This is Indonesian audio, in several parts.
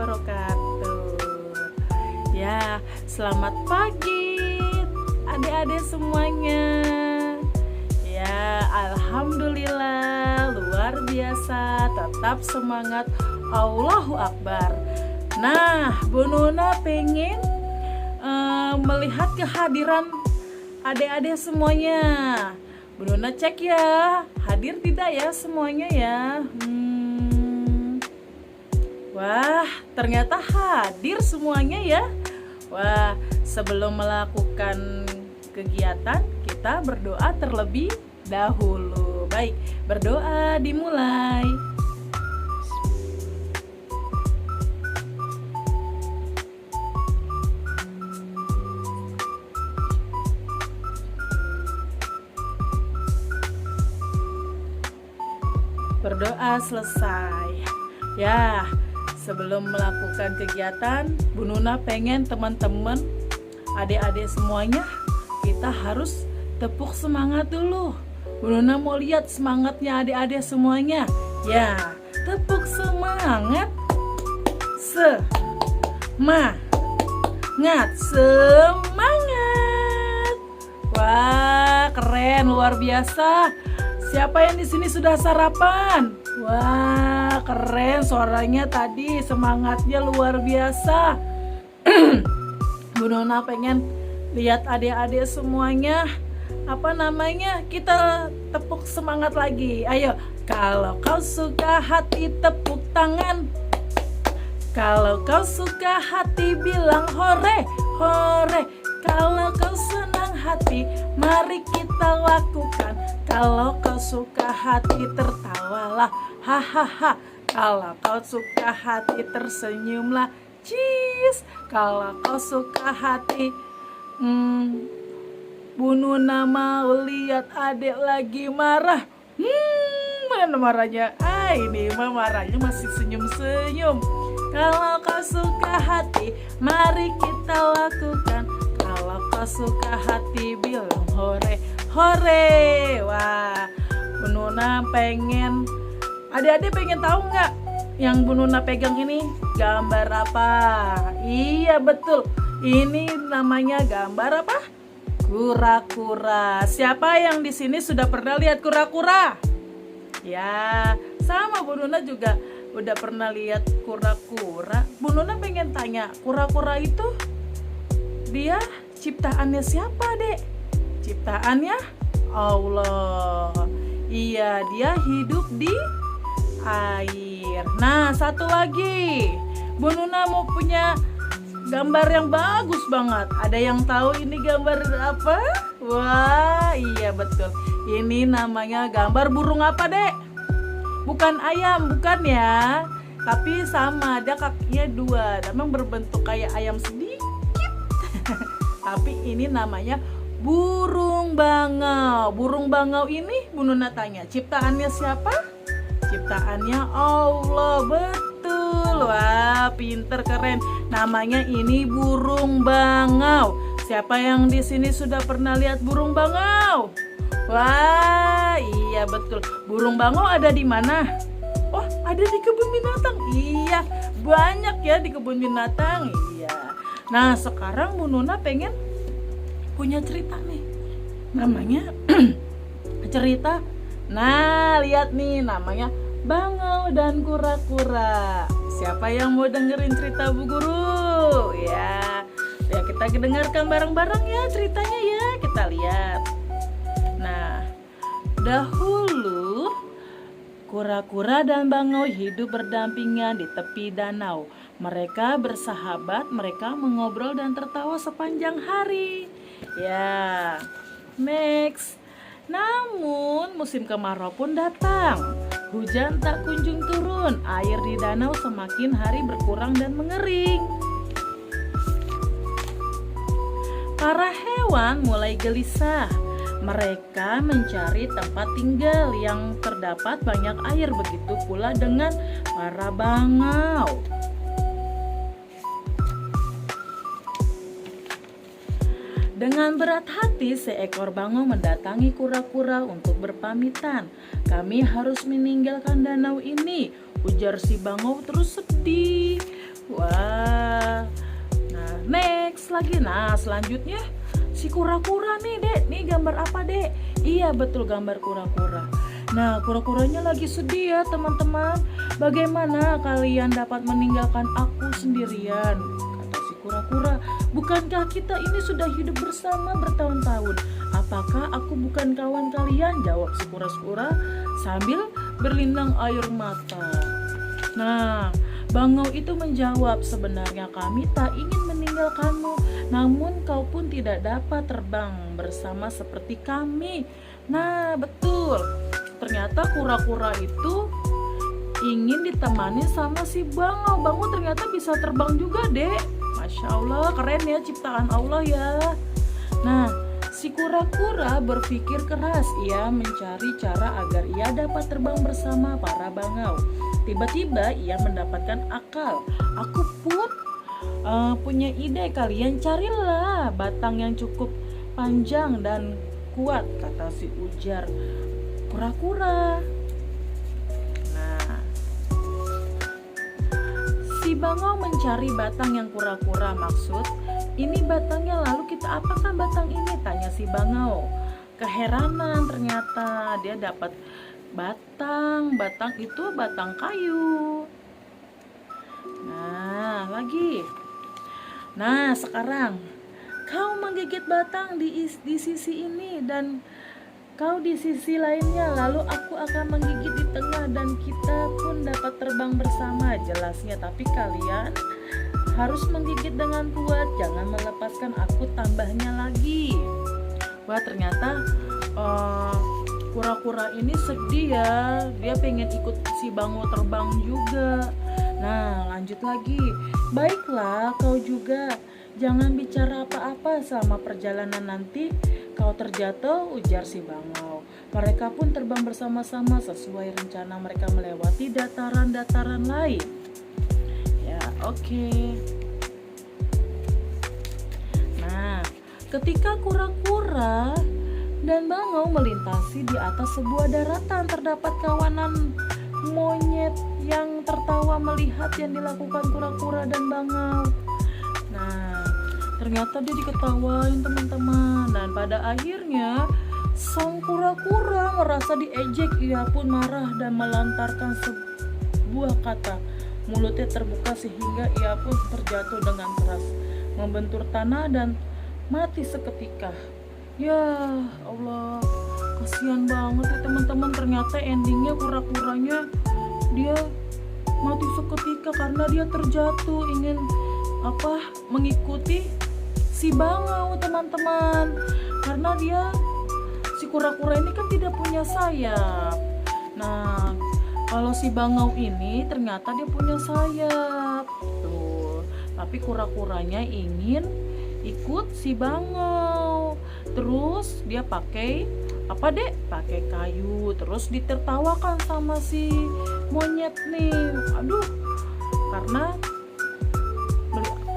wabarakatuh. Ya, selamat pagi adik-adik semuanya. Ya, alhamdulillah luar biasa, tetap semangat, Allahu Akbar. Nah, Bu Nuna pengen melihat kehadiran adik-adik semuanya. Bu Nuna cek ya, hadir tidak ya semuanya ya. Wah, ternyata hadir semuanya ya. Wah, sebelum melakukan kegiatan, kita berdoa terlebih dahulu. Baik, berdoa dimulai. Berdoa selesai. Ya, sebelum melakukan kegiatan, Bu Nuna pengen teman-teman, adik-adik semuanya, kita harus tepuk semangat dulu. Bu Nuna mau lihat semangatnya adik-adik semuanya. Ya, tepuk semangat. Semangat. Wah, keren, luar biasa. Siapa yang di sini sudah sarapan? Wah, keren suaranya tadi, semangatnya luar biasa. Bu Nuna pengen lihat adik-adik semuanya. Apa namanya? Kita tepuk semangat lagi. Ayo, kalau kau suka hati tepuk tangan. Kalau kau suka hati bilang hore, hore. Kalau kau senang hati, mari kita lakukan. Kalau kau suka hati tertawalah, hahaha. Kalau kau suka hati tersenyumlah, cheese. Kalau kau suka hati, Bu Nuna mau lihat adik lagi marah. Mana marahnya? Ini mah marahnya masih senyum-senyum. Kalau kau suka hati, mari kita lakukan. Kalau kau suka hati, bilang hore, hore. Wah, Bu Nuna pengen, adik-adik pengen tahu nggak yang Bu Nuna pegang ini gambar apa? Iya betul, ini namanya gambar apa? Kura-kura. Siapa yang di sini sudah pernah lihat kura-kura? Ya, sama Bu Nuna juga udah pernah lihat kura-kura. Bu Nuna pengen tanya, kura-kura itu dia ciptaannya siapa, Dek? Ciptaannya Allah. Iya, dia hidup di air. Nah, satu lagi, Bu Nuna mau punya gambar yang bagus banget. Ada yang tahu ini gambar apa? Wah, iya betul. Ini namanya gambar burung apa, Dek? Bukan ayam, bukan ya. Tapi sama, ada kakinya dua. Memang berbentuk kayak ayam sedikit. Tapi ini namanya burung bangau. Burung bangau ini Bu Nuna tanya, ciptaannya siapa? Ciptaannya Allah. Betul. Wah, pinter, keren. Namanya ini burung bangau. Siapa yang di sini sudah pernah lihat burung bangau? Wah, iya betul. Burung bangau ada di mana? Oh, ada di kebun binatang. Iya, banyak ya di kebun binatang. Iya. Nah, sekarang Bu Nuna pengen punya cerita nih. Namanya cerita. Nah, lihat nih, namanya Bangau dan Kura-kura. Siapa yang mau dengerin cerita Bu Guru? Ya, kita dengarkan bareng-bareng ya ceritanya ya. Kita lihat. Nah, dahulu kura-kura dan bangau hidup berdampingan di tepi danau. Mereka bersahabat, mereka mengobrol dan tertawa sepanjang hari. Ya, next. Namun musim kemarau pun datang. Hujan tak kunjung turun. Air di danau semakin hari berkurang dan mengering. Para hewan mulai gelisah. Mereka mencari tempat tinggal yang terdapat banyak air. Begitu pula dengan para bangau. Dengan berat hati, seekor bangau mendatangi kura-kura untuk berpamitan. "Kami harus meninggalkan danau ini," ujar si bangau terus sedih. Wah. Nah, next lagi. Nah, selanjutnya si kura-kura nih, Dek. Nih gambar apa, Dek? Iya, betul, gambar kura-kura. Nah, kura-kuranya lagi sedih ya, teman-teman. Bagaimana kalian dapat meninggalkan aku sendirian? Kata si kura-kura. Bukankah kita ini sudah hidup bersama bertahun-tahun? Apakah aku bukan kawan kalian? Jawab si kura-kura sambil berlinang air mata. Nah, bangau itu menjawab, sebenarnya kami tak ingin meninggalkanmu, namun kau pun tidak dapat terbang bersama seperti kami. Nah, betul. Ternyata kura-kura itu ingin ditemani sama si bangau. Bangau ternyata bisa terbang juga, Dek. Masya Allah, keren ya ciptaan Allah ya. Nah, si kura-kura berpikir keras. Ia mencari cara agar ia dapat terbang bersama para bangau. Tiba-tiba ia mendapatkan akal. Aku pun punya ide, kalian carilah batang yang cukup panjang dan kuat, kata si ujar kura-kura. Nah, si bangau mencari batang yang kura-kura maksud. Ini batangnya, lalu kita apakan batang ini? Tanya si bangau. Keheranan, ternyata dia dapat batang itu batang kayu. Nah, lagi. Nah, sekarang kau menggigit batang di sisi ini dan kau di sisi lainnya, lalu aku akan menggigit di tengah dan kita pun dapat terbang bersama, jelasnya. Tapi kalian harus menggigit dengan kuat, jangan melepaskan aku, tambahnya lagi. Wah, ternyata kura-kura ini sedih ya, dia pengen ikut si bangau terbang juga. Nah, lanjut lagi. Baiklah, kau juga jangan bicara apa-apa selama perjalanan, nanti kau terjatuh, ujar si bangau. Mereka pun terbang bersama-sama sesuai rencana, mereka melewati dataran-dataran lain. Ya, oke. Nah, ketika kura-kura dan bangau melintasi di atas sebuah daratan, terdapat kawanan monyet yang tertawa melihat yang dilakukan kura-kura dan bangau. Nah, ternyata dia diketawain, teman-teman. Dan pada akhirnya sang kura-kura merasa diejek. Ia pun marah dan melontarkan sebuah kata. Mulutnya terbuka sehingga ia pun terjatuh dengan keras, membentur tanah dan mati seketika. Ya Allah, kasihan banget ya teman-teman. Ternyata endingnya kura-kuranya dia mati seketika karena dia terjatuh ingin mengikuti si bangau, teman-teman. Karena si kura-kura ini kan tidak punya sayap. Nah, kalau si bangau ini ternyata dia punya sayap tuh. Tapi kura-kuranya ingin ikut si bangau. Terus dia pakai pakai kayu. Terus ditertawakan sama si monyet nih. Aduh, karena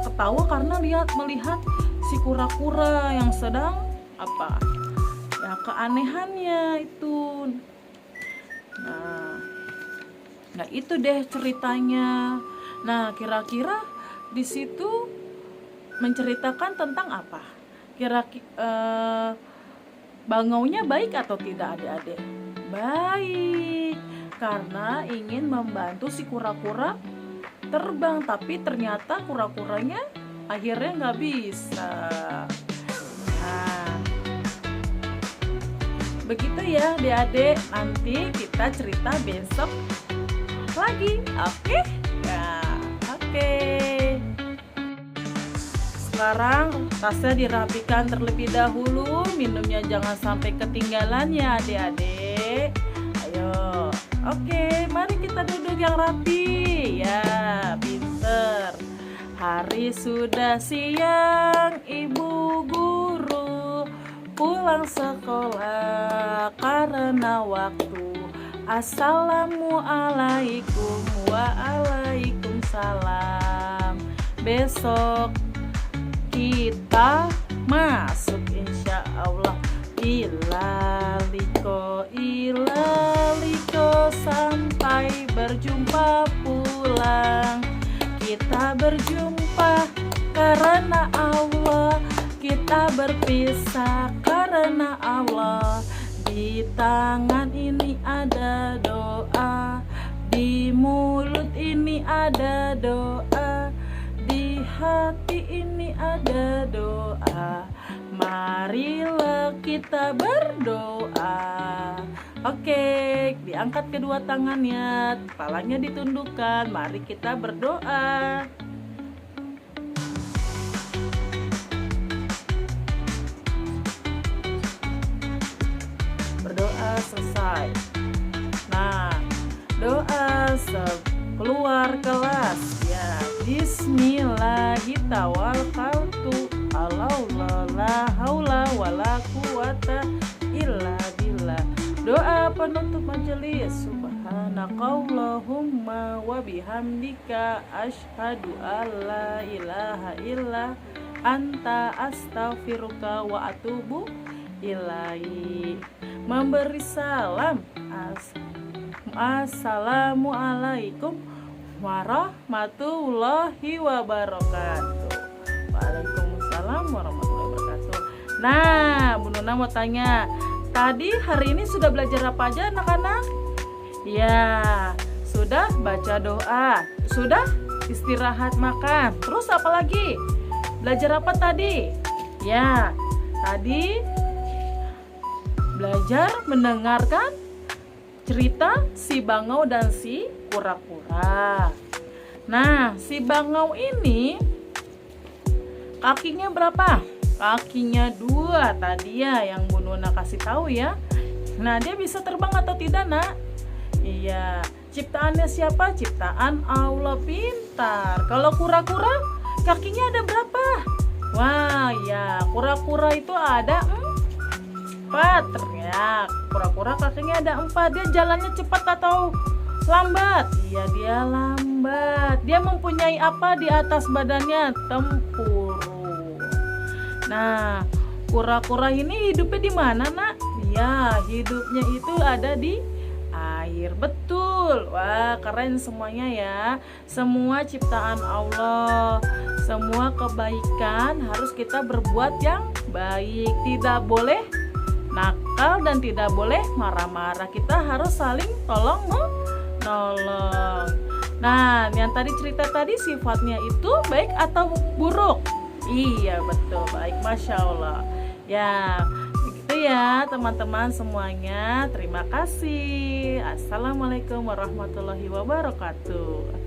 ketawa karena melihat si kura-kura yang sedang ya keanehannya itu. Nah itu deh ceritanya. Nah, kira-kira di situ menceritakan tentang apa? Bangaunya baik atau tidak, adik-adik? Baik, karena ingin membantu si kura-kura terbang, tapi ternyata kura-kuranya akhirnya nggak bisa. Nah, begitu ya adik-adik. Nanti kita cerita besok lagi, oke? Ya, oke. Sekarang tasnya dirapikan terlebih dahulu, minumnya jangan sampai ketinggalan ya adik-adik. Ayo, oke, mari kita duduk yang rapi. Ya, pinter. Hari sudah siang, ibu guru pulang sekolah karena waktu. Assalamualaikum, waalaikumsalam. Besok kita masuk insya Allah. Ilaliko sampai berjumpa pulang. Kita kita berpisah karena Allah. Di tangan ini ada doa, di mulut ini ada doa, di hati ini ada doa. Marilah kita berdoa. Oke, diangkat kedua tangannya, kepalanya ditundukkan. Mari kita berdoa. Berdoa selesai. Nah, doa keluar kelas ya. Bismillahirrahmanirrahim. Allah la haula wala quwata illa billah. Doa penutup majelis. Subhanakallahumma wa bihamdika asyhadu alla ilaha illa anta astaghfiruka wa atubu ilaik. Memberi salam. Assalamualaikum warahmatullahi wabarakatuh. Waalaikumsalam warahmatullahi wabarakatuh. Nah, Bu Nuna mau tanya, tadi hari ini sudah belajar apa aja anak-anak? Ya, sudah baca doa, sudah istirahat makan. Terus apa lagi? Belajar apa tadi? Ya, tadi belajar mendengarkan cerita si bangau dan si kura-kura. Nah, si bangau ini kakinya berapa? Kakinya 2 tadi ya yang Bu Nuna kasih tahu ya. Nah, dia bisa terbang atau tidak, Nak? Iya. Ciptaannya siapa? Ciptaan Allah, pintar. Kalau kura-kura kakinya ada berapa? Wah, ya, kura-kura itu ada 4 ya. Kura-kura kakinya ada 4. Dia jalannya cepat atau lambat? Iya, dia lambat. Dia mempunyai apa di atas badannya? Tempurung. Nah, kura-kura ini hidupnya di mana, Nak? Ya, hidupnya itu ada di air. Betul. Wah, keren semuanya ya. Semua ciptaan Allah, semua kebaikan harus kita berbuat yang baik. Tidak boleh nakal dan tidak boleh marah-marah. Kita harus saling tolong menolong. Nah, yang tadi cerita tadi sifatnya itu baik atau buruk? Iya, betul, baik, Masya Allah. Ya, begitu ya teman-teman semuanya. Terima kasih. Assalamualaikum warahmatullahi wabarakatuh.